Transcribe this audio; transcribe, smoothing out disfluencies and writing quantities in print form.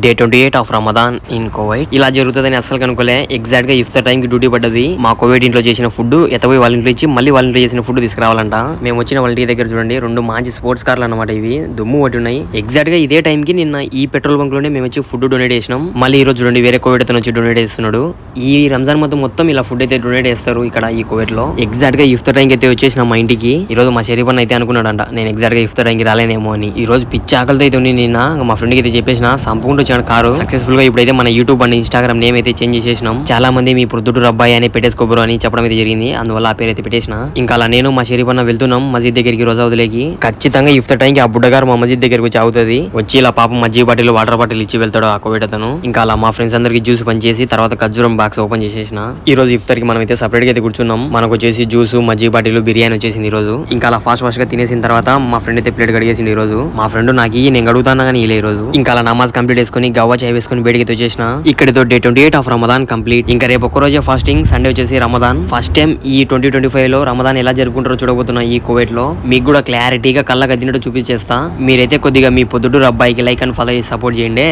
Day 28 of Ramadan in Kuwait. ఇలా జరుగుతుందని అసలు కనుకోలే. ఎగ్జాక్ట్ గా ఇఫ్తార్ టైం కి డ్యూటీ పడ్డది. మా కువైట్ ఇంట్లో చేసిన ఫుడ్ ఎత్తపోయి వాళ్ళ ఇంట్లో ఇచ్చి మళ్ళీ వాళ్ళ ఇంట్లో చేసిన ఫుడ్ తీసుకురావాలంట. మేము వచ్చిన వాళ్ళ ఇంటి దగ్గర చూడండి, 2 మంచి స్పోర్ట్స్ కార్లు అనమాట. ఇవి దుమ్ము ఒకటి ఉన్నాయి. ఎగ్జాక్ట్ గా ఇదే టైం కి నిన్న ఈ పెట్రోల్ బంక్ లోనే మేము వచ్చి ఫుడ్ డొనేట్ చేసినాం. మళ్ళీ ఈ రోజు చూడండి వేరే కువైట్ అతను వచ్చి డొనేట్ చేస్తున్నాడు. ఈ రంజాన్ మొత్తం ఇలా ఫుడ్ అయితే డొనేట్ చేస్తారు ఇక్కడ ఈ కువైట్ లో. ఎగ్జాక్ట్ గా ఇఫ్తార్ టైం కి అయితే వచ్చేసిన మా ఇంటికి. ఈ రోజు మా షరీఫ్ అన్న అయితే అనుకున్నాడంట నేను ఎగ్జాక్ట్ గా ఇఫ్తార్ టైం కి రాలేనేమో అని. ఈ రోజు పిచ్చి ఆకలితో అయితే ఉంది. నిన్న మా ఫ్రెండ్ కి అయితే చెప్పేసిన సంపుకుంటూ వచ్చాను కారు. సక్సెస్ఫుల్ గా ఇప్పుడైతే మన యూట్యూబ్ అండ్ ఇన్స్టాగ్రామ్ నేమ్ అయితే చేంజ్ చేసేసినాం. చాలా మంది మీ ప్రొద్దుటూరు అబ్బాయి అని పెట్టేసుకోబరు అని చెప్పడం అయితే జరిగింది. అందువల్ల ఆ పేరు అయితే పెట్టేసిన. ఇంకా అలా నేను మా షరీఫ్ అన్న వెళ్తున్నాం మసీద్ దగ్గరికి రోజా వదిలేకి. ఖచ్చితంగా ఇఫ్తార్ టైం కి ఆ బుడ్డగారు మా మసీద్ దగ్గరికి వచ్చి అవుతుంది. వచ్చి ఇలా పాపం మజ్జిగ బాటిల్ వాటర్ బాటిల్ ఇచ్చి వెళ్తాడు ఆ కోవిడ్ అతను. ఇంకా అలా మా ఫ్రెండ్స్ అందరికి జ్యూస్ పనిచేసి తర్వాత ఖర్జూరం బాక్స్ ఓపెన్ చేసేసిన. ఈ రోజు ఇఫ్తార్ కి మనం అయితే సపరేట్ గా అయితే కూర్చున్నాం. మనకు వచ్చేసి జ్యూస్ మజ్జిగ బాటిల్ బిర్యానీ వచ్చేసింది ఈ రోజు. ఇంకా అలా ఫాస్ట్ గా తినేసిన తర్వాత మా ఫ్రెండ్ అయితే ప్లేట్ కడిగేసింది ఈ రోజు. మా ఫ్రెండ్ నాకు నేను అడుగుతాను కానీ ఈ రోజు. ఇంకా అలా నమాజ్ కంప్లీట్ చేసుకుని గవ్వ చాయ్ వేసుకుని బయటికి వచ్చేసిన. ఇక్కడితో డే 28 ఆఫ్ రమదాన్ కంప్లీట్. ఇంకా రేపు ఒక్కరోజే ఫాస్టింగ్, సండే వచ్చేసి రమదాన్. ఫస్ట్ టైం ఈ 2025 లో రమదాన్ ఎలా జరుపుకుంటారో చూడబోతున్నా ఈ కువైట్ లో. మీకు కూడా క్లారిటీగా కళ్ళకు అద్దినట్టు చూపించేస్తా. మీరైతే కొద్దిగా మీ పొద్దుటూరు అబ్బాయికి లైక్ అండ్ ఫాలో చేసి సపోర్ట్ చేయండి.